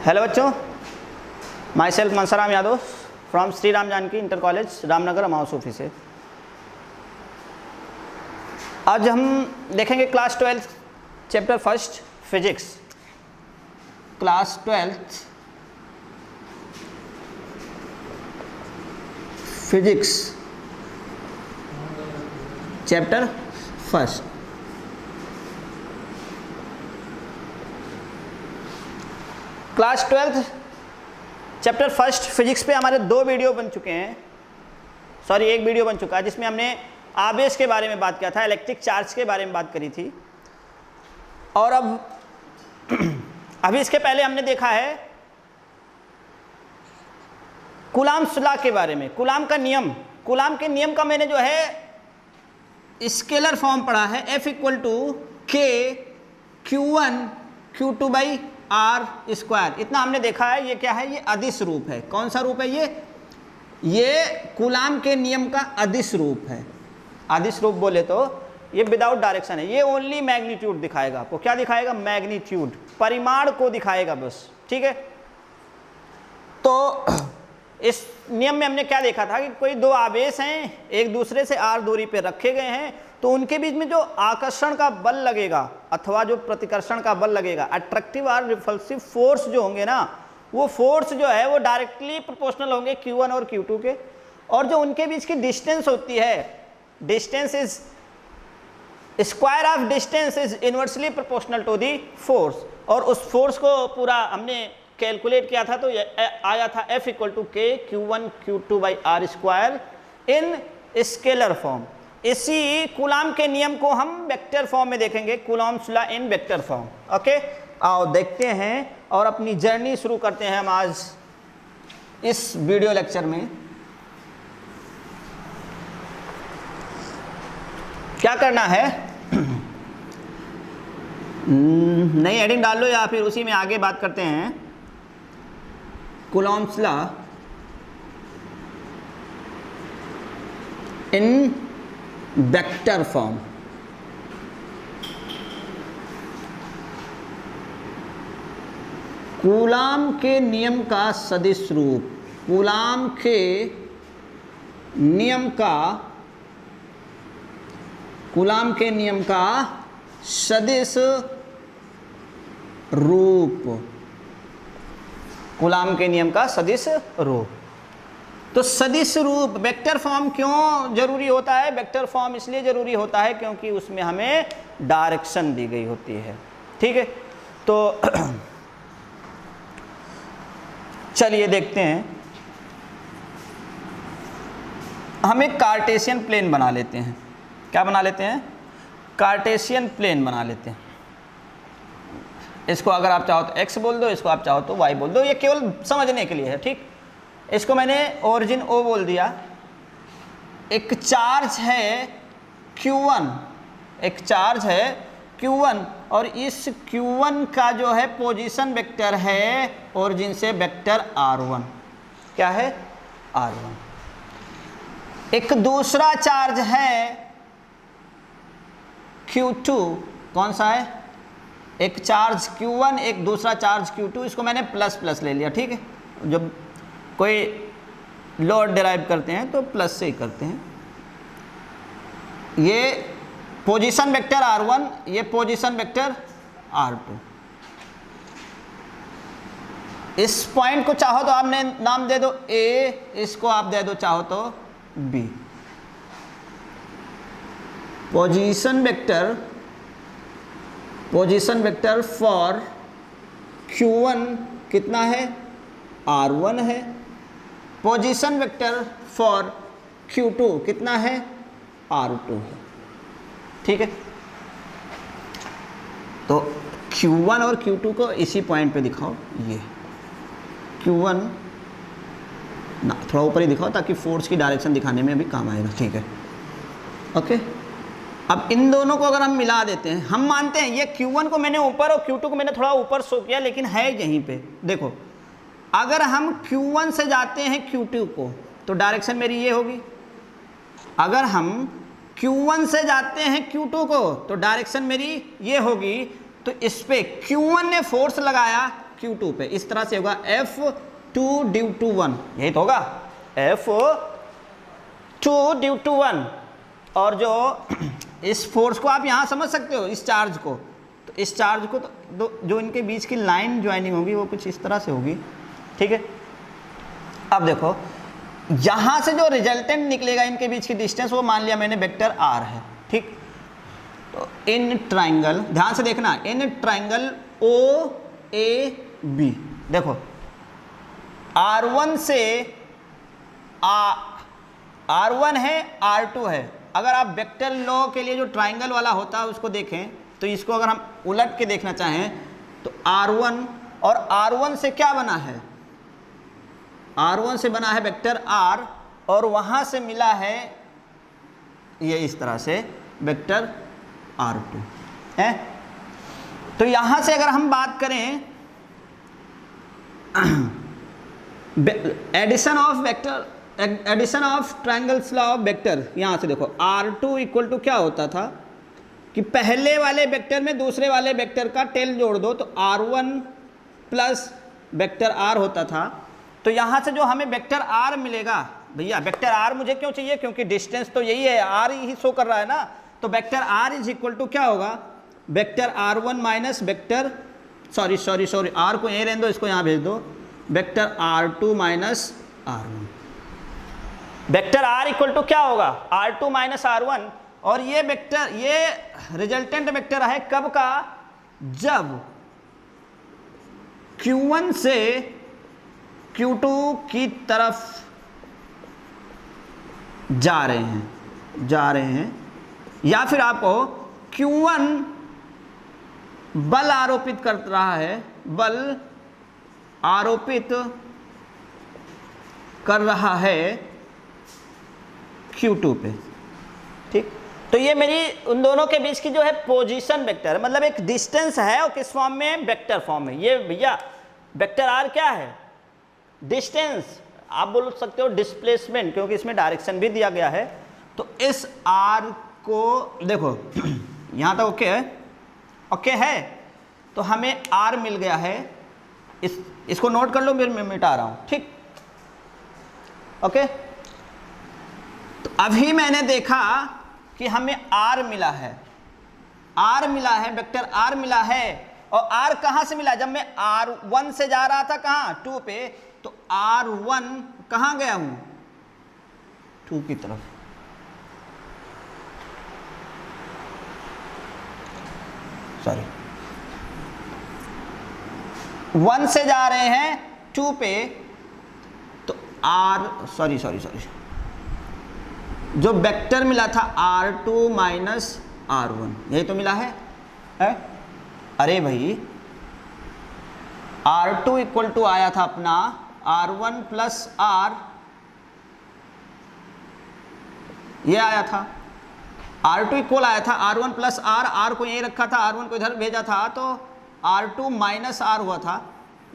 Hello बच्चों, myself Mansaram Yadav from Shri Ram Janaki inter college Ramnagar अमाव सूफी से। आज हम देखेंगे class 12 chapter first physics. Class 12 physics chapter first. Class 12 chapter first physics पे हमारे दो वीडियो बन चुके हैं, एक वीडियो बन चुका है जिसमें हमने आवेश के बारे में बात किया था, इलेक्ट्रिक चार्ज के बारे में बात करी थी। और अब अभी इसके पहले हमने देखा है कूलाम्स लॉ के बारे में, कूलाम का नियम। कूलाम के नियम का मैंने जो है स्केलर फॉर्म पढ़ा है, F = K Q1 Q2 R square. इतना हमने देखा है। ये क्या है? ये अदिश रूप है। कौन सा रूप है ये कूलाम के नियम का अदिश रूप है। अदिश रूप बोले तो ये विदाउट डायरेक्शन है। ये ओनली मैग्नीट्यूड दिखाएगा आपको। क्या दिखाएगा? मैग्नीट्यूड, परिमाण को दिखाएगा बस। ठीक है। तो इस नियम में हमने क्या देखा था कि कोई दो आवेश हैं, एक दूसरे से r दूरी पे रखे गए हैं, तो उनके बीच में जो आकर्षण का बल लगेगा अथवा जो प्रतिकर्षण का बल लगेगा, अट्रैक्टिव और रिपल्सिव फोर्स जो होंगे ना, वो फोर्स जो है वो डायरेक्टली प्रोपोर्शनल होंगे Q1 और Q2 के। और जो उनके बीच की डिस्टेंस होती है, distance is square of distance is inversely proportional to the force. और उस फोर्स को पूरा हमने कैलकुलेट किया था तो आया था F = K Q1 Q2 R square in scalar form. इसी कूलाम के नियम को हम वेक्टर फॉर्म में देखेंगे, Coulomb's law in vector form. Okay, आओ देखते हैं और अपनी जर्नी शुरू करते हैं हम आज इस वीडियो लेक्चर में। क्या करना है? नई हेडिंग डाल लो या फिर उसी में आगे बात करते हैं। Coulombs law in vector form. Coulomb के नियम का सदिश रूप, कूलाम के नियम का, कूलाम के नियम का सदिश रूप, कूलाम के नियम का सदिश रूप। तो सदिश रूप वेक्टर फॉर्म क्यों जरूरी होता है? वेक्टर फॉर्म इसलिए जरूरी होता है क्योंकि उसमें हमें डायरेक्शन दी गई होती है। ठीक है, तो चलिए देखते हैं। हम एक कार्टेशियन प्लेन बना लेते हैं। क्या बना लेते हैं? कार्टेशियन प्लेन बना लेते हैं। इसको अगर आप चाहो तो x बोल दो, इसको आप चाहो तो y बोल दो, ये केवल समझने के लिए है। ठीक, इसको मैंने ओरिजिन O बोल दिया। एक चार्ज है Q1, एक चार्ज है Q1 और इस Q1 का जो है पोजीशन वेक्टर है ओरिजिन से वेक्टर R1। क्या है? R1। एक दूसरा चार्ज है Q2। कौन सा है? एक चार्ज Q1, एक दूसरा चार्ज Q2। इसको मैंने प्लस प्लस ले लिया। ठीक है, जब कोई लोड डिराइव करते हैं तो प्लस से ही करते हैं। ये पोजीशन वेक्टर R1, ये पोजीशन वेक्टर R2। इस पॉइंट को चाहो तो आपने नाम दे दो A, इसको आप दे दो चाहो तो B। Position vector for Q1 कितना है? R1 है। पोजीशन वेक्टर फॉर Q2 कितना है? R2 है। ठीक है, तो Q1 और Q2 को इसी पॉइंट पे दिखाओ। ये Q1 ना थोड़ा ऊपर ही दिखाओ ताकि फोर्स की डायरेक्शन दिखाने में भी काम आएगा। ठीक है, ओके। अब इन दोनों को अगर हम मिला देते हैं, हम मानते हैं ये Q1 को मैंने ऊपर और Q2 को मैंने थोड़ा ऊपर शो किया, लेकिन है यहीं पे। देखो, अगर हम Q1 से जाते हैं Q2 को तो डायरेक्शन मेरी ये होगी। अगर हम Q1 से जाते हैं Q2 को तो डायरेक्शन मेरी ये होगी। तो इस पे Q1 ने फोर्स लगाया Q2 पे, इस तरह से होगा F2 ड्यू टू 1, यही तो होगा F2 ड्यू टू 1। और जो इस फोर्स को आप यहाँ समझ सकते हो, इस चार्ज को, तो इस चार्ज को तो जो इनके बीच की लाइन ज्वाइनिंग होगी वो कुछ इस तरह से होगी, ठीक है। अब देखो यहाँ से जो रिजल्टेंट निकलेगा इनके बीच की डिस्टेंस, वो मान लिया मैंने वेक्टर r है, ठीक। तो इन ट्राइंगल, ध्यान से देखना, इन ट्राइंगल OAB, देखो R1 से R1 है, R2 है। अगर आप वेक्टर लॉ के लिए जो ट्राइंगल वाला होता है उसको देखें, तो इसको अगर हम उलट के देखना चाहें तो R1 और R1 से क्या बना है, R1 से बना है वेक्टर R, और वहां से मिला है ये इस तरह से वेक्टर R2 है। तो यहां से अगर हम बात करें addition of vector, addition of triangles law of vector, यहां से देखो R2 इक्वल टू क्या होता था कि पहले वाले वेक्टर में दूसरे वाले वेक्टर का टेल जोड़ दो तो R1 प्लस वेक्टर R होता था। तो यहां से जो हमें वेक्टर R मिलेगा, भैया वेक्टर R मुझे क्यों चाहिए, क्योंकि डिस्टेंस तो यही है, R ही शो कर रहा है ना। तो vector R is equal to क्या होगा, vector R1 minus vector, sorry R को यहीं रहने दो, इसको यहाँ भेज दो, vector R2 minus R1। Vector R equal to क्या होगा, R2 माइनस R1। और ये वेक्टर, ये रिजल्टेंट वेक्टर है कब का, जब Q1 से Q2 की तरफ जा रहे हैं, या फिर आपको Q1 बल आरोपित कर रहा है, बल आरोपित कर रहा है Q2 पे, ठीक। तो ये मेरी उन दोनों के बीच की जो है पोजीशन वेक्टर है, मतलब एक डिस्टेंस है, और किस फॉर्म में, वेक्टर फॉर्म में। ये भैया वेक्टर R क्या है, डिस्टेंस, आप बोल सकते हो डिस्प्लेसमेंट, क्योंकि इसमें डायरेक्शन भी दिया गया है। तो इस R को देखो यहाँ तक ओके है, तो हमें R मिल गया है, इसको नोट कर लो, मैं मिटा रहा हूँ, ठीक, ओके। तो अभी मैंने देखा कि हमें R मिला है, वेक्टर R मिला है, और R कहाँ से मिला, जब मैं R1 से जा रहा था कहाँ, 2 पे, तो R1 कहाँ गया हूँ, 2 की तरफ, सॉरी 1 से जा रहे हैं 2 पे, तो सॉरी जो वेक्टर मिला था R2 माइनस R1, यही तो मिला है? अरे भाई R2 इक्वल टू आया था अपना R1 प्लस R, ये आया था R2 इक्वल आया था R1 प्लस R को यहीं रखा था, R1 को इधर भेजा था, तो R2 माइनस R हुआ था,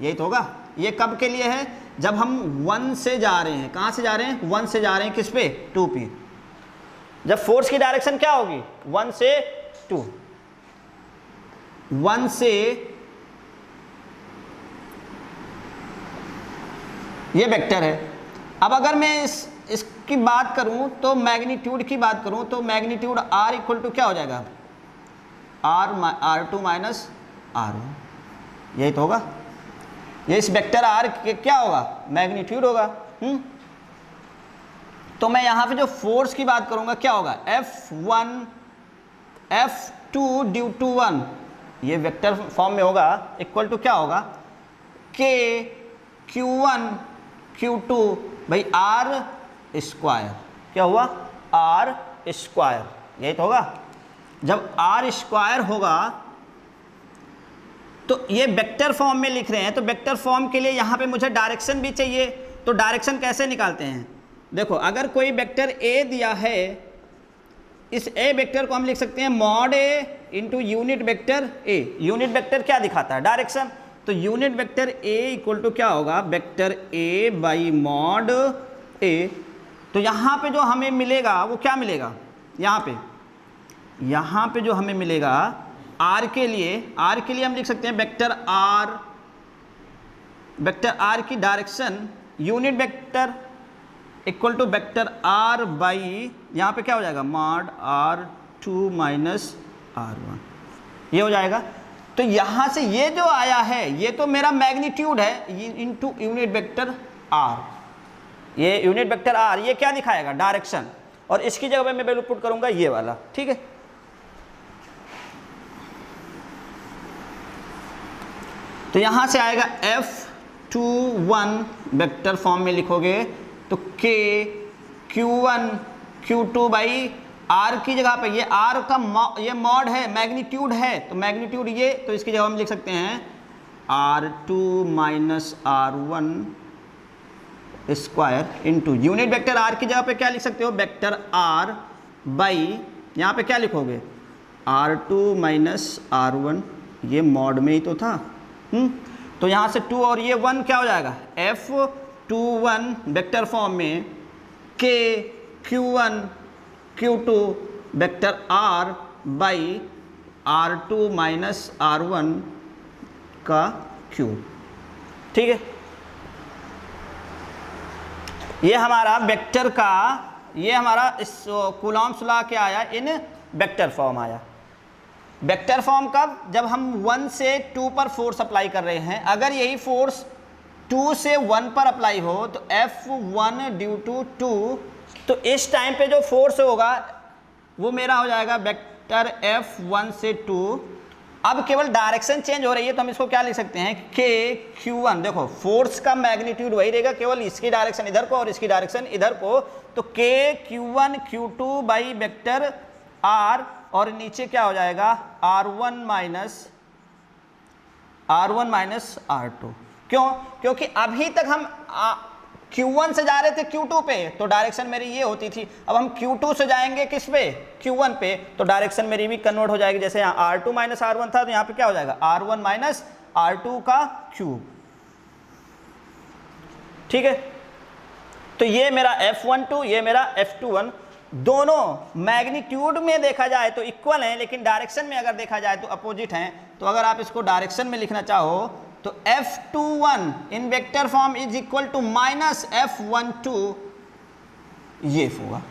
यही तो होगा। ये कब के लिए है, जब हम 1 से जा रहे हैं, कहाँ से जा रहे हैं, 1 से जा रहे हैं, किस पे, 2 पे। जब फोर्स की डायरेक्शन क्या होगी, 1 से 2, 1 से, ये वेक्टर है। अब अगर मैं इसकी बात करूं तो मैग्नीट्यूड की बात करूं तो मैग्नीट्यूड R इक्वल टू क्या हो जाएगा, R2 माइनस R1, यही तो होगा। ये इस वेक्टर R के क्या होगा, मैग्नीट्यूड होगा। तो मैं यहां पे जो फोर्स की बात करूंगा क्या होगा, F2 ड्यू टू 1, ये वेक्टर फॉर्म में होगा, इक्वल टू क्या होगा, K Q1 Q2 भाई R स्क्वायर, क्या हुआ, R स्क्वायर, यही तो होगा। जब R स्क्वायर होगा तो ये वेक्टर फॉर्म में लिख रहे हैं, तो वेक्टर फॉर्म के लिए यहाँ पे मुझे डायरेक्शन भी चाहिए। तो डायरेक्शन कैसे निकालते हैं, देखो अगर कोई वेक्टर A दिया है, इस A वेक्टर को हम लिख सकते हैं mod A into unit vector A। Unit vector क्या दिखाता है, डायरेक्शन। तो unit vector A equal to क्या होगा, vector A by mod A। तो यहाँ पे जो हमें मिलेगा वो क्या मिलेगा, यहाँ पे जो हमें मिलेगा R के लिए हम लिख सकते हैं वेक्टर R वेक्टर आर की direction unit vector equal to vector R by, यहाँ पे क्या हो जाएगा, मॉड R2 माइनस R1, ये हो जाएगा। तो यहाँ से ये जो आया है ये तो मेरा मैग्नीट्यूड है इनटू यूनिट वेक्टर आर, ये यूनिट वेक्टर आर ये क्या दिखाएगा, डायरेक्शन, और इसकी जगह पे मैं वैल्यू पुट करूंगा ये वाला, ठीक है। तो यहां से आएगा F21 वेक्टर फॉर्म में लिखोगे तो K Q1 Q2 by R की जगह पे, ये R का ये मॉड है, मैग्नीट्यूड है, तो मैग्नीट्यूड ये, तो इसकी जगह हम लिख सकते हैं R2 minus R1 square into unit vector R की जगह पे क्या लिख सकते हो, वेक्टर R बाई, यहाँ पे क्या लिखोगे R2 माइनस R1, ये मॉड में ही तो था। तो यहाँ से 2 और ये 1 क्या हो जाएगा, F21 वेक्टर फॉर्म में K Q1 Q2 vector R by R2 minus R1 का क्यूब, ठीक है। ये हमारा वेक्टर का, ये हमारा इस कूलॉम्स लॉ क्या आया, इन वेक्टर फॉर्म आया। वेक्टर फॉर्म कब, जब हम 1 से 2 पर फोर्स अप्लाई कर रहे हैं, अगर यही फोर्स 2 से 1 पर अप्लाई हो तो F1 ड्यू टू 2, तो इस टाइम पे जो फोर्स होगा वो मेरा हो जाएगा वेक्टर F1 से 2। अब केवल डायरेक्शन चेंज हो रही है तो हम इसको क्या लिख सकते हैं, K Q1, देखो फोर्स का मैग्नीट्यूड वही रहेगा, केवल इसकी डायरेक्शन इधर को और इसकी डायरेक्शन इधर को, तो K Q1 Q2 by vector R, और नीचे क्या हो जाएगा R1 माइनस R2। क्यों, क्योंकि अभी तक हम Q1 से जा रहे थे Q2 पे, तो डायरेक्शन मेरी ये होती थी, अब हम Q2 से जाएंगे किस पे, Q1 पे, तो डायरेक्शन मेरी भी कन्वर्ट हो जाएगी। जैसे यहाँ R2 माइनस R1 था तो यहाँ पे क्या हो जाएगा R1 माइनस R2 का क्यूब, ठीक है। तो ये मेरा F12, ये मेरा F21, दोनों मैग्नीट्यूड में देखा जाए तो इक्वल हैं, लेकिन डायरेक्शन में अगर देखा जाए तो अपोजिट हैं। तो अगर आप इसको डायरेक्शन में लिखना चाहो तो F21 in vector form is equal to minus F12, ये होगा।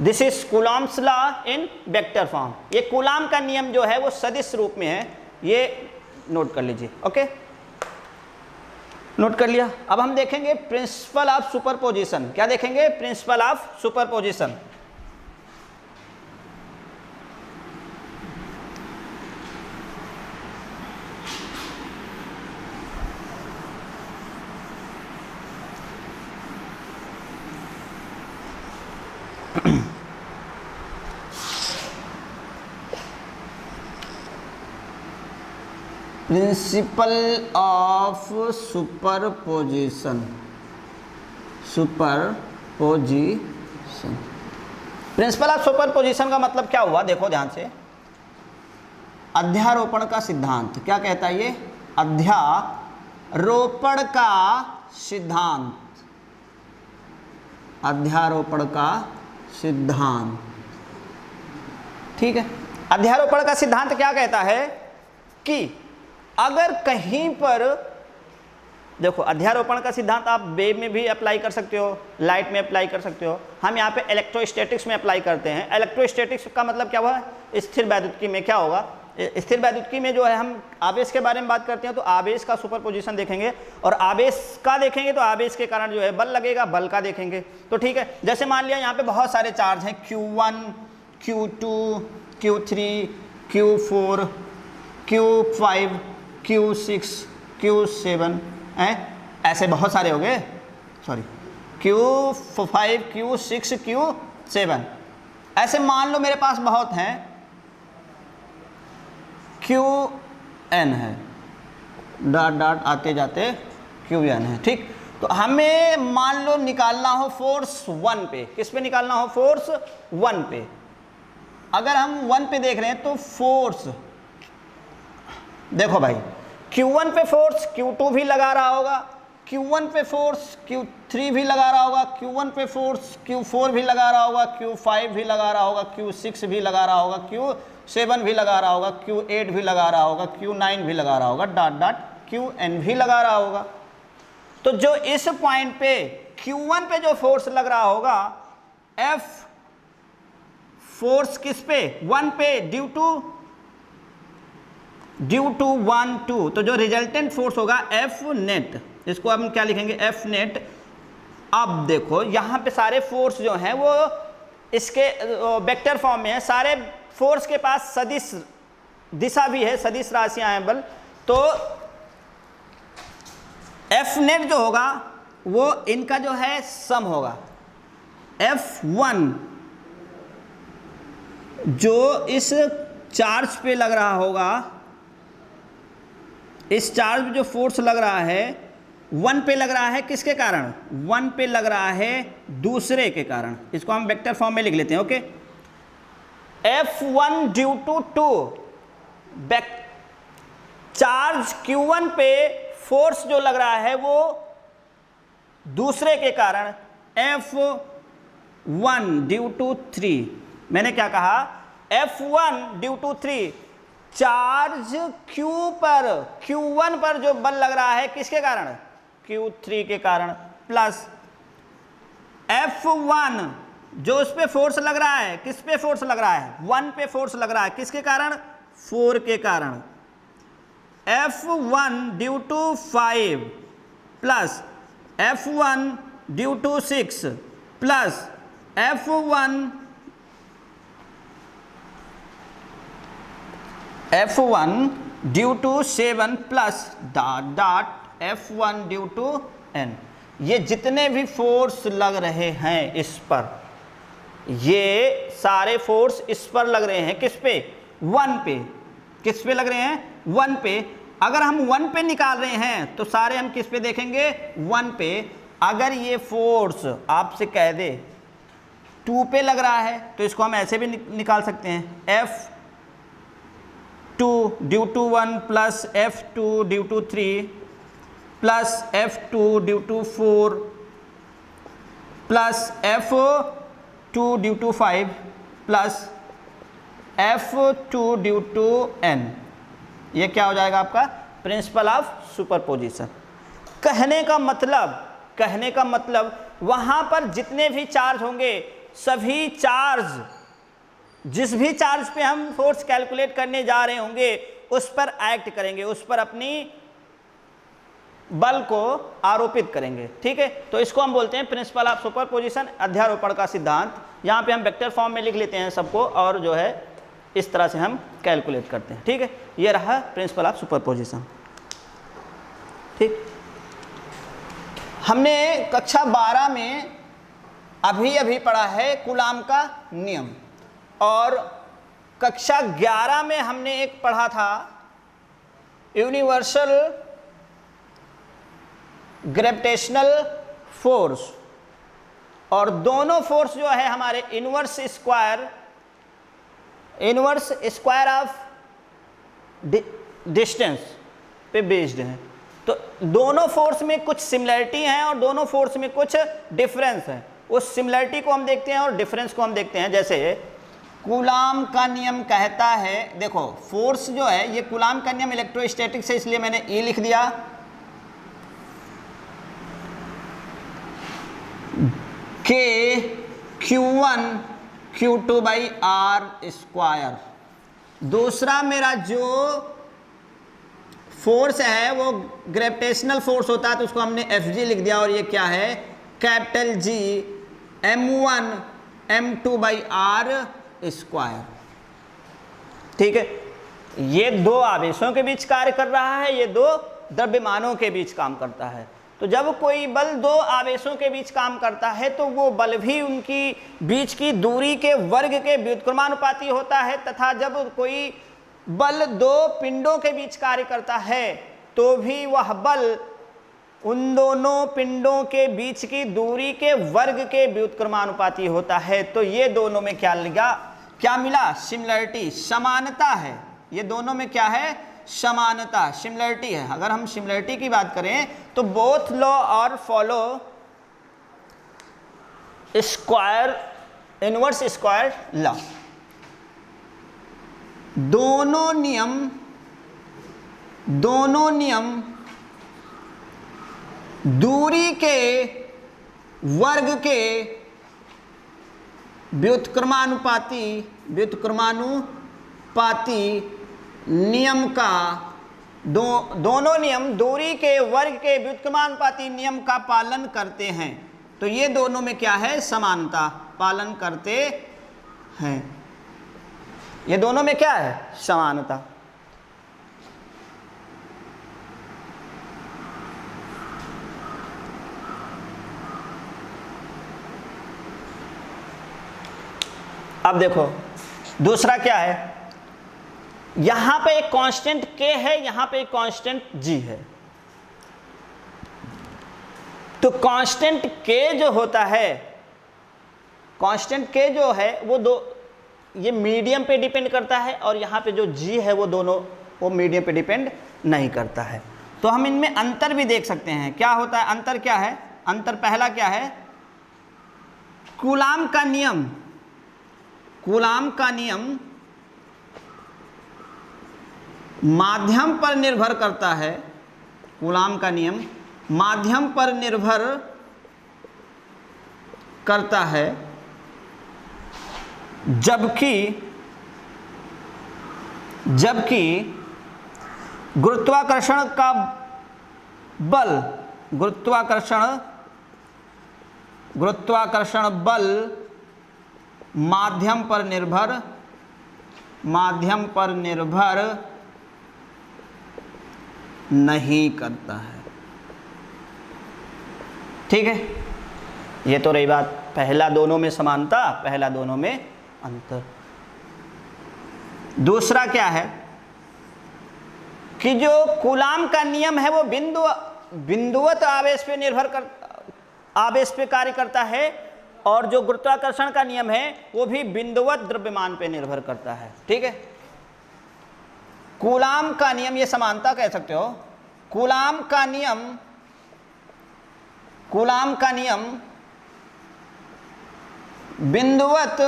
This is Coulomb's law in vector form. ये कूलॉम का नियम जो है वो सदिश रूप में है, ये नोट कर लीजिए, ओके, नोट कर लिया। अब हम देखेंगे प्रिंसिपल ऑफ सुपरपोजिशन। क्या देखेंगे, principle of superposition. Principle of superposition, superposition, principle of superposition का मतलब क्या हुआ, देखो ध्यान से। अध्यारोपण का सिद्धांत क्या कहता है, ये अध्यारोपण का सिद्धांत, अध्यारोपण का सिद्धांत, ठीक है। अध्यारोपण का सिद्धांत क्या कहता है कि अगर कहीं पर, देखो अध्यारोपण का सिद्धांत आप वेव में भी अप्लाई कर सकते हो, लाइट में अप्लाई कर सकते हो, हम यहाँ पे इलेक्ट्रोस्टैटिक्स में अप्लाई करते हैं। इलेक्ट्रोस्टैटिक्स का मतलब क्या हुआ, स्थिर वैद्युतिकी में क्या होगा, स्थिर वैद्युतिकी में जो है हम आवेश के बारे में बात करते हैं तो आवेश का सुपरपोजिशन देखेंगे, और आवेश का देखेंगे तो आवेश के कारण जो है बल लगेगा, बल का देखेंगे। तो ठीक है, जैसे मान लिया यहाँ पे बहुत सारे चार्ज हैं, Q1 Q2 Q3 Q4 Q5 Q6 Q7 ऐसे बहुत सारे हो गए, सॉरी Q5 Q6 Q7 ऐसे मान लो मेरे पास बहुत हैं, Qn है, डॉट डॉट आते जाते Qn है, ठीक। तो हमें मान लो निकालना हो फोर्स 1 पे, किस पे निकालना हो, फोर्स 1 पे। अगर हम 1 पे देख रहे हैं तो फोर्स देखो भाई, Q1 पे फोर्स Q2 भी लगा रहा होगा, Q1 पे फोर्स Q3 भी लगा रहा होगा, Q1 पे फोर्स Q4 भी लगा रहा होगा, Q5 भी लगा रहा होगा, Q6 भी लगा रहा होगा, Q7 भी लगा रहा होगा, Q8 भी लगा रहा होगा, Q9 भी लगा रहा होगा, डॉट डॉट Qn भी लगा रहा होगा। तो जो इस पॉइंट पे Q1 पे जो फोर्स लग रहा होगा, F फोर्स किस पे, 1 पे, ड्यू टू 1 2, तो जो रिजल्टेंट फोर्स होगा F नेट, इसको हम क्या लिखेंगे, F नेट। अब देखो यहाँ पे सारे फोर्स जो हैं वो इसके वेक्टर फॉर्म में है, सारे फोर्स के पास सदिश दिशा भी है, सदिश राशियां हैं बल, तो F नेट जो होगा वो इनका जो है सम होगा। F1 जो इस चार्ज पे लग रहा होगा, इस चार्ज पे जो फोर्स लग रहा है 1 पे लग रहा है, किसके कारण, 1 पे लग रहा है दूसरे के कारण, इसको हम वेक्टर फॉर्म में लिख लेते हैं। Okay, F1 due to 2, charge Q1 पे फोर्स जो लग रहा है वो दूसरे के कारण, F1 ड्यू टू 3, मैंने क्या कहा, F1 due to 3, charge Q1 पर जो बल लग रहा है किसके कारण, Q3 के कारण, प्लस F1 जो उस पे फोर्स लग रहा है, किस पे फोर्स लग रहा है, 1 पे फोर्स लग रहा है, किसके कारण, 4 के कारण, F1 due to 5 plus F1 due to 6 plus F1 due to 7 plus dot F1 due to n। ये जितने भी फोर्स लग रहे हैं इस पर, ये सारे फोर्स इस पर लग रहे हैं, किस पे, 1 पे, किस पे लग रहे हैं, 1 पे। अगर हम 1 पे निकाल रहे हैं तो सारे हम किस पे देखेंगे, 1 पे। अगर ये फोर्स आपसे कह दे 2 पे लग रहा है तो इसको हम ऐसे भी निकाल सकते हैं, F2 due to 1 plus F2 due to 3 plus F2 due to 4 plus F2 due to 5 plus F2 due to n। ये क्या हो जाएगा आपका प्रिंसिपल ऑफ सुपरपोजिशन। कहने का मतलब वहां पर जितने भी चार्ज होंगे, सभी चार्ज, जिस भी चार्ज पे हम फोर्स कैलकुलेट करने जा रहे होंगे उस पर एक्ट करेंगे, उस पर अपनी बल को आरोपित करेंगे। ठीक है, तो इसको हम बोलते हैं प्रिंसिपल ऑफ सुपरपोजिशन, अध्यारोपण का सिद्धांत। यहाँ पे हम वेक्टर फॉर्म में लिख लेते हैं सबको, और जो है इस तरह से हम कैलकुलेट करते हैं। ठीक है, ये रहा प्रिंसिपल ऑफ सुपरपोजिशन। ठीक, हमने कक्षा 12 में अभी पढ़ा है कूलाम का नियम, और कक्षा 11 में हमने एक पढ़ा था यूनिवर्सल ग्रेविटेशनल फोर्स, और दोनों फोर्स जो है हमारे इनवर्स स्क्वायर ऑफ डिस्टेंस पे बेस्ड हैं। तो दोनों फोर्स में कुछ सिमिलरिटी हैं और दोनों फोर्स में कुछ डिफरेंस है। उस सिमिलरिटी को हम देखते हैं और डिफरेंस को हम देखते हैं। जैसे कूलाम का नियम कहता है, देखो फोर्स जो है, ये कूलाम का नियम इलेक्ट्रोस्टैटिक्स है, इसलिए मैंने E लिख दिया, K Q1 Q2 by R square. दूसरा मेरा जो फोर्स है वो ग्रेविटेशनल फोर्स होता है, तो उसको हमने Fg लिख दिया, और ये क्या है, capital G M1 M2 by R square. ठीक है, ये दो आवेशों के बीच कार्य कर रहा है, ये दो द्रव्यमानों के बीच काम करता है। तो जब कोई बल दो आवेशों के बीच काम करता है तो वो बल भी उनकी बीच की दूरी के वर्ग के व्युत्क्रमानुपाती होता है, तथा जब कोई बल दो पिंडों के बीच कार्य करता है तो भी वह बल उन दोनों पिंडों के बीच की दूरी के वर्ग के व्युत्क्रमानुपाती होता है। तो ये दोनों में क्या मिला, सिमिलरिटी, समानता है। ये दोनों में क्या है, समानता, सिमिलरिटी है। अगर हम सिमिलरिटी की बात करें तो बोथ लॉ और follow square inverse square law, दोनों नियम दूरी के वर्ग के व्युत्क्रमानुपाती नियम का दोनों नियम दूरी के वर्ग के व्युत्क्रमानुपाती नियम का पालन करते हैं। तो ये दोनों में क्या है? समानता पालन करते हैं। ये दोनों में क्या है? समानता। अब देखो दूसरा क्या है, यहां पे एक कांस्टेंट k है, यहां पे एक कांस्टेंट g है। तो कांस्टेंट k जो होता है, कांस्टेंट k जो है वो ये मीडियम पे डिपेंड करता है, और यहां पे जो g है वो दोनों वो मीडियम पे डिपेंड नहीं करता है। तो हम इनमें अंतर भी देख सकते हैं। क्या होता है अंतर? क्या है अंतर? पहला क्या है? कूलाम का नियम माध्यम पर निर्भर करता है। कूलाम का नियम माध्यम पर निर्भर करता है, जबकि गुरुत्वाकर्षण का बल माध्यम पर निर्भर नहीं करता है। ठीक है, ये तो रही बात पहला दोनों में समानता, पहला दोनों में अंतर। दूसरा क्या है कि जो कूलाम का नियम है वो बिंदुवत आवेश पे कार्य करता है, और जो गुरुत्वाकर्षण का नियम है वो भी बिंदुवत द्रव्यमान पे निर्भर करता है। ठीक है, कूलाम का नियम, ये समानता कह सकते हो। कूलाम का नियम बिंदुवत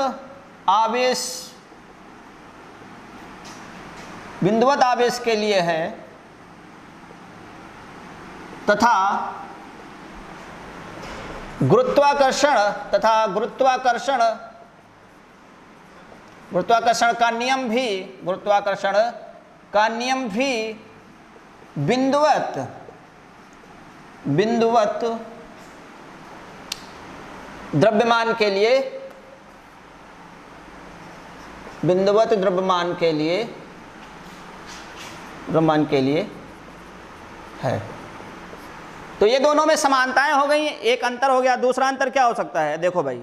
आवेश के लिए है, तथा गुरुत्वाकर्षण का नियम भी बिंदुवत द्रव्यमान के लिए है। तो ये दोनों में समानताएं हो गई। एक अंतर हो गया। दूसरा अंतर क्या हो सकता है? देखो भाई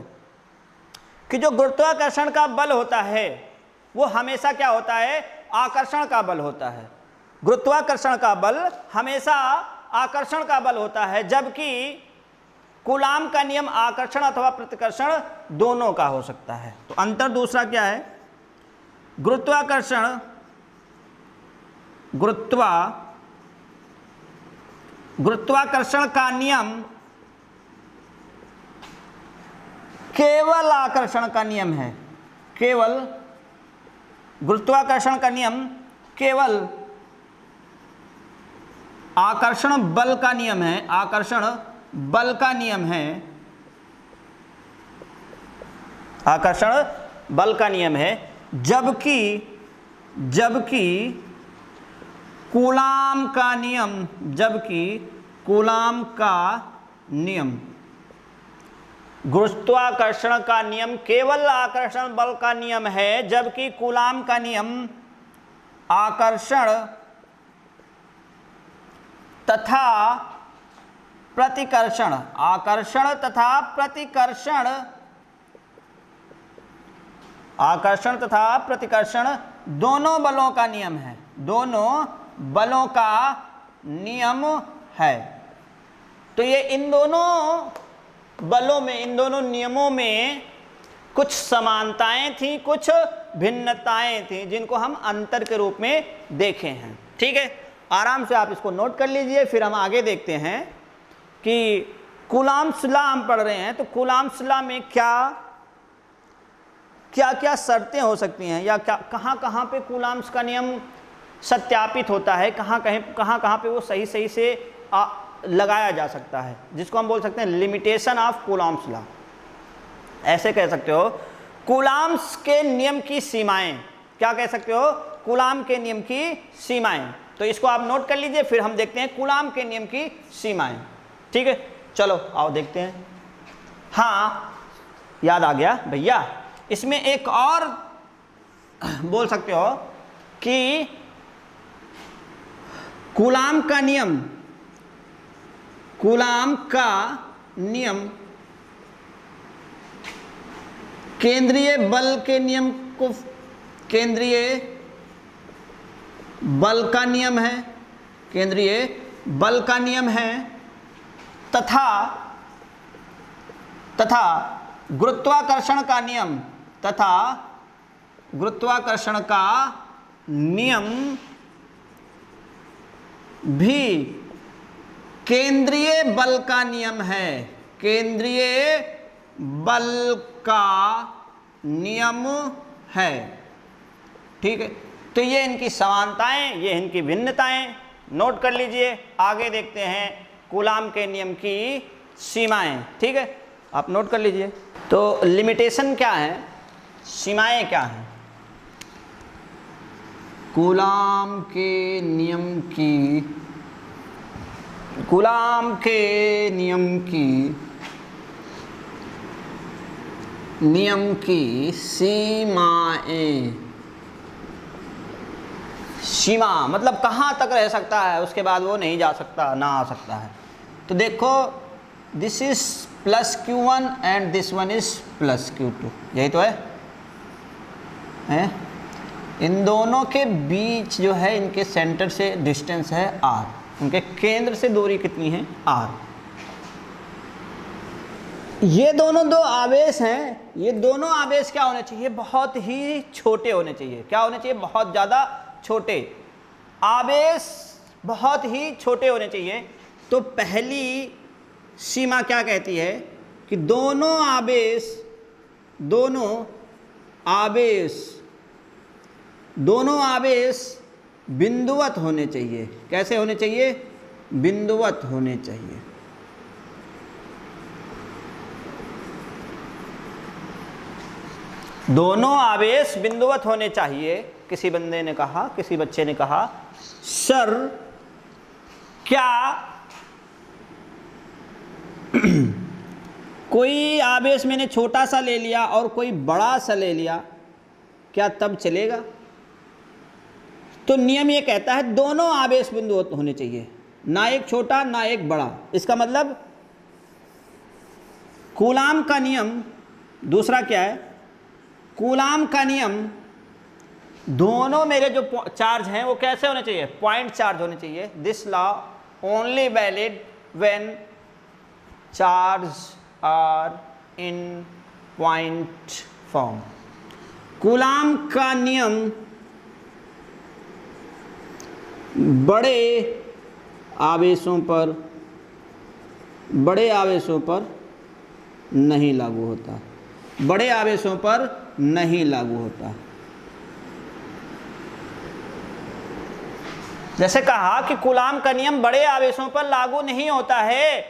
कि जो गुरुत्वाकर्षण का बल होता है वो हमेशा क्या होता है? आकर्षण का बल होता है। गुरुत्वाकर्षण का बल हमेशा आकर्षण का बल होता है, जबकि कूलाम का नियम आकर्षण अथवा प्रतिकर्षण दोनों का हो सकता है। तो अंतर दूसरा क्या है? गुरुत्वाकर्षण का नियम केवल आकर्षण का नियम है। गुरुत्वाकर्षण का नियम केवल आकर्षण बल का नियम है। आकर्षण बल का नियम है, जबकि कूलाम का नियम गुरुत्वाकर्षण का नियम केवल आकर्षण बल का नियम है, जबकि कूलाम का नियम आकर्षण तथा प्रतिकर्षण दोनों बलों का नियम है। दोनों बलों का नियम है। तो ये इन दोनों बलों में, इन दोनों नियमों में कुछ समानताएं थी, कुछ भिन्नताएं थी, जिनको हम अंतर के रूप में देखे हैं। ठीक है, आराम से आप इसको नोट कर लीजिए। फिर हम आगे देखते हैं कि कूलाम्स लॉ हम पढ़ रहे हैं, तो कूलाम्स लॉ में क्या क्या शर्तें हो सकती हैं, या क्या कहाँ पे कूलाम्स का नियम सत्यापित होता है, कहाँ पे वो सही से लगाया जा सकता है, जिसको हम बोल सकते हैं लिमिटेशन ऑफ कूलॉम्स लॉ। ऐसे कह सकते हो कूलॉम्स के नियम की सीमाएं, क्या कह सकते हो, कूलॉम के नियम की सीमाएं। तो इसको आप नोट कर लीजिए, फिर हम देखते हैं कूलॉम के नियम की सीमाएं। ठीक है, चलो आओ देखते हैं। हाँ याद आ गया भैया, इसमें एक और बोल सकते हो कि कूलॉम का नियम, कूलॉम का नियम केंद्रीय बल के नियम को, केंद्रीय बल का नियम है, केंद्रीय बल का नियम है, तथा गुरुत्वाकर्षण का नियम, तथा गुरुत्वाकर्षण का नियम भी केंद्रीय बल का नियम है, केंद्रीय बल का नियम है। ठीक है, तो ये इनकी समानताएं, ये इनकी भिन्नताएं नोट कर लीजिए। आगे देखते हैं कूलॉम के नियम की सीमाएं। ठीक है, आप नोट कर लीजिए। तो लिमिटेशन क्या है, सीमाएं क्या हैं, कूलॉम के नियम की, कूलॉम के नियम की सीमाएं। सीमा मतलब कहाँ तक रह सकता है, उसके बाद वो नहीं जा सकता, ना आ सकता है। तो देखो this is plus Q1 and this one is plus Q2, यही तो है? इन दोनों के बीच जो है, इनके सेंटर से डिस्टेंस है r, उनके केंद्र से दूरी कितनी है r। ये दोनों दो आवेश हैं, ये दोनों आवेश क्या होने चाहिए, बहुत ही छोटे होने चाहिए। क्या होने चाहिए, बहुत ज़्यादा छोटे आवेश, बहुत ही छोटे होने चाहिए। तो पहली सीमा क्या कहती है कि दोनों आवेश बिंदुवत होने चाहिए। कैसे होने चाहिए, बिंदुवत होने चाहिए। दोनों आवेश बिंदुवत होने चाहिए। किसी बंदे ने कहा, किसी बच्चे ने कहा, सर क्या कोई आवेश मैंने छोटा सा ले लिया और कोई बड़ा सा ले लिया, क्या तब चलेगा? तो नियम ये कहता है दोनों आवेश बिंदुवत होने चाहिए, ना एक छोटा ना एक बड़ा। इसका मतलब कूलॉम का नियम, दूसरा क्या है, कूलॉम का नियम, दोनों मेरे जो चार्ज हैं वो कैसे होने चाहिए, पॉइंट चार्ज होने चाहिए। This law only valid when charge are in point form. Coulomb का नियम बड़े आवेशों पर नहीं लागू होता, बड़े आवेशों पर नहीं लागू होता। जैसे कहा कि कूलॉम का नियम बड़े आवेशों पर लागू नहीं होता है,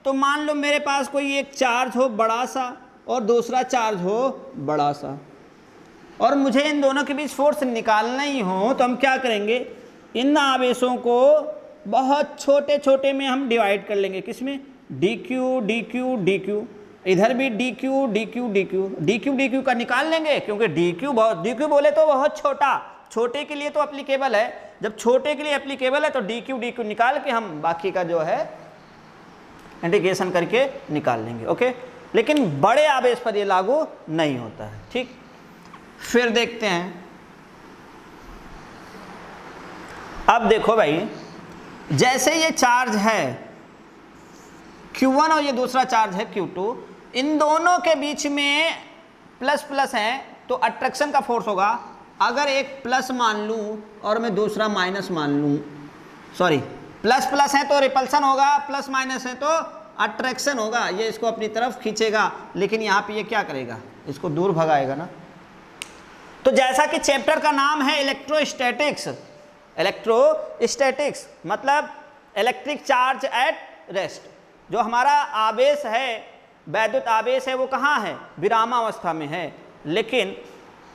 तो मान लो मेरे पास कोई एक चार्ज हो बड़ा सा और दूसरा चार्ज हो बड़ा सा, और मुझे इन दोनों के बीच फोर्स निकालना ही हो, तो हम क्या करेंगे, इन आवेशों को बहुत छोटे छोटे में हम डिवाइड कर लेंगे। किसमें, dq dq dq, इधर भी dq dq dq dq dq का निकाल लेंगे, क्योंकि dq बोले तो बहुत छोटा, छोटे के लिए तो एप्लीकेबल है। जब छोटे के लिए एप्लीकेबल है तो dq dq निकाल के हम बाकी का जो है इंटीग्रेशन करके निकाल लेंगे। ओके, लेकिन बड़े आवेश पर ये लागू नहीं होता है। ठीक, फिर देखते हैं। अब देखो भाई, जैसे ये चार्ज है Q1 और ये दूसरा चार्ज है Q2, इन दोनों के बीच में प्लस प्लस है, तो अट्रैक्शन का फोर्स होगा। अगर एक प्लस मान लूं और मैं दूसरा माइनस मान लूं, सॉरी, प्लस प्लस है तो रिपल्सन होगा, प्लस माइनस है तो अट्रैक्शन होगा। ये इसको अपनी तरफ खींचेगा, लेकिन यहाँ पे ये क्या करेगा, इसको दूर भगाएगा ना। तो जैसा कि चैप्टर का नाम है इलेक्ट्रोस्टैटिक्स, इलेक्ट्रोस्टैटिक्स मतलब इलेक्ट्रिक चार्ज एट रेस्ट। जो हमारा आवेश है, वैद्युत आवेश है, वो कहाँ है? विरामावस्था में है। लेकिन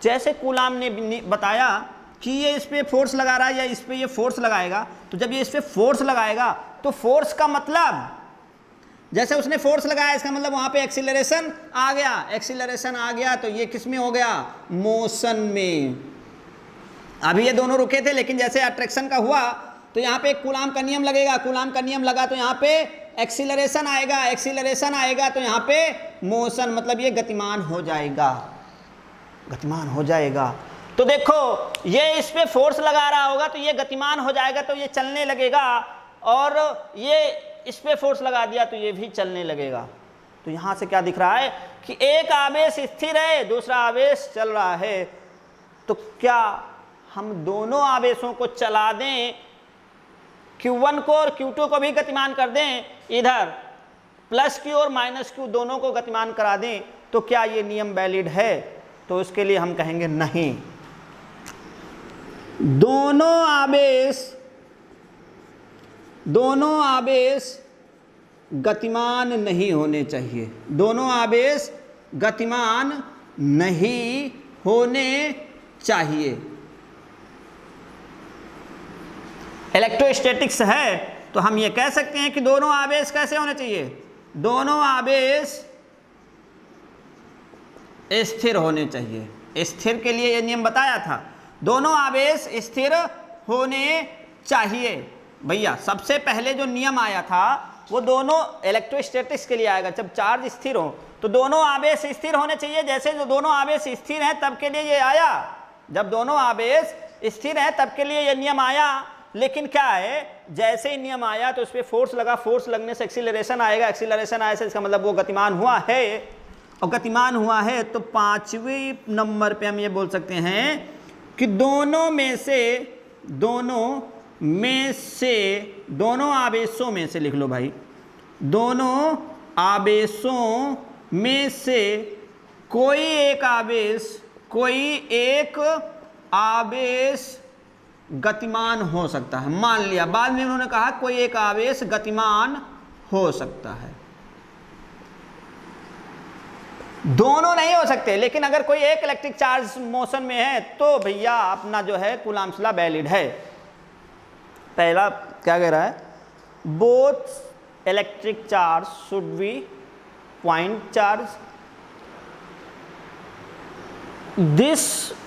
जैसे कूलाम ने बताया कि ये इस पे फोर्स लगा रहा है या इस पे ये फोर्स लगाएगा, तो जब ये इस पे फोर्स लगाएगा तो फोर्स का मतलब, जैसे उसने फोर्स लगाया इसका मतलब वहां पे एक्सीलरेशन आ गया। एक्सीलरेशन आ गया तो ये किस में हो गया? मोशन में। अभी ये दोनों रुके थे, लेकिन जैसे अट्रैक्शन का हुआ तो यहाँ पे कूलाम का नियम लगेगा। कूलाम का नियम लगा तो यहाँ पे एक्सीलरेशन आएगा। एक्सीलरेशन आएगा तो यहाँ पे मोशन, मतलब ये गतिमान हो जाएगा। गतिमान हो जाएगा। तो देखो ये इस पे फोर्स लगा रहा होगा तो ये गतिमान हो जाएगा, तो ये चलने लगेगा, और ये इस पे फोर्स लगा दिया तो ये भी चलने लगेगा। तो यहां से क्या दिख रहा है कि एक आवेश स्थिर है, दूसरा आवेश चल रहा है। तो क्या हम दोनों आवेशों को चला दें, Q1 को और Q2 को भी गतिमान कर दें, इधर प्लस Q और माइनस Q दोनों को गतिमान करा दें, तो क्या ये नियम वैलिड है? तो उसके लिए हम कहेंगे नहीं। दोनों आवेश गतिमान नहीं होने चाहिए। दोनों आवेश गतिमान नहीं होने चाहिए। इलेक्ट्रोस्टैटिक्स है तो हम ये कह सकते हैं कि दोनों आवेश कैसे होने चाहिए? दोनों आवेश स्थिर होने चाहिए। स्थिर के लिए ये नियम बताया था, दोनों आवेश स्थिर होने चाहिए। भैया सबसे पहले जो नियम आया था वो दोनों इलेक्ट्रोस्टैटिक्स के लिए आएगा। जब चार्ज स्थिर हो तो दोनों आवेश स्थिर होने चाहिए। जैसे जो दोनों आवेश स्थिर हैं तब के लिए ये आया, जब दोनों आवेश स्थिर हैं तब के लिए ये नियम आया। लेकिन क्या है, जैसे ही नियम आया तो उस पर फोर्स लगा, फोर्स लगने से एक्सीलरेशन आएगा। एक्सीलरेशन आए से इसका मतलब वो गतिमान हुआ है, और गतिमान हुआ है तो 5वें नंबर पे हम ये बोल सकते हैं कि दोनों आवेशों में से लिख लो भाई, दोनों आवेशों में से कोई एक आवेश गतिमान हो सकता है। मान लिया, बाद में उन्होंने कहा कोई एक आवेश गतिमान हो सकता है। दोनों नहीं हो सकते, लेकिन अगर कोई एक इलेक्ट्रिक चार्ज मोशन में है तो भैया अपना जो है कूलाम्स लॉ वैलिड है। पहला क्या कह रहा है? Both electric charge should be point charge. This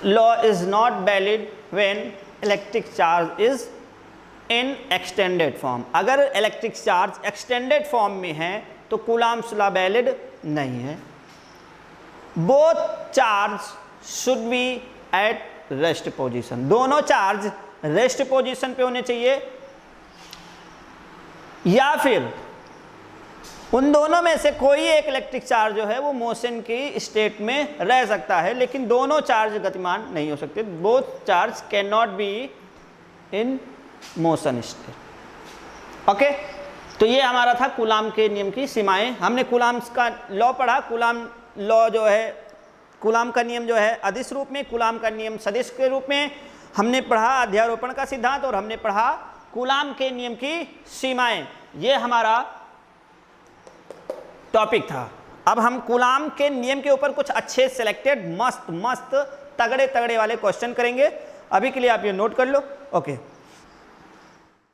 law is not valid when electric charge is in extended form. अगर इलेक्ट्रिक चार्ज एक्सटेंडेड फॉर्म में है तो कूलाम्स लॉ वैलिड नहीं है। Both charge should be at rest position. दोनों charge rest position पे होने चाहिए, या फिर उन दोनों में से कोई एक इलेक्ट्रिक चार्ज जो है वो मोशन की स्टेट में रह सकता है, लेकिन दोनों चार्ज गतिमान नहीं हो सकते। Both charge can not be in motion state. Okay, तो ये हमारा था कूलाम के नियम की सीमाएं। हमने कूलाम्स का लॉ पढ़ा। कूलाम लॉ जो है, कूलाम का नियम जो है अदिश रूप में, कूलाम का नियम सदिश के रूप में हमने पढ़ा। अध्यारोपण का सिद्धांत, और हमने पढ़ा कूलाम के नियम की सीमाएं। ये हमारा टॉपिक था। अब हम कूलाम के नियम के ऊपर कुछ अच्छे सिलेक्टेड मस्त तगड़े वाले क्वेश्चन करेंगे। अभी के लिए आप ये नोट कर लो। ओके।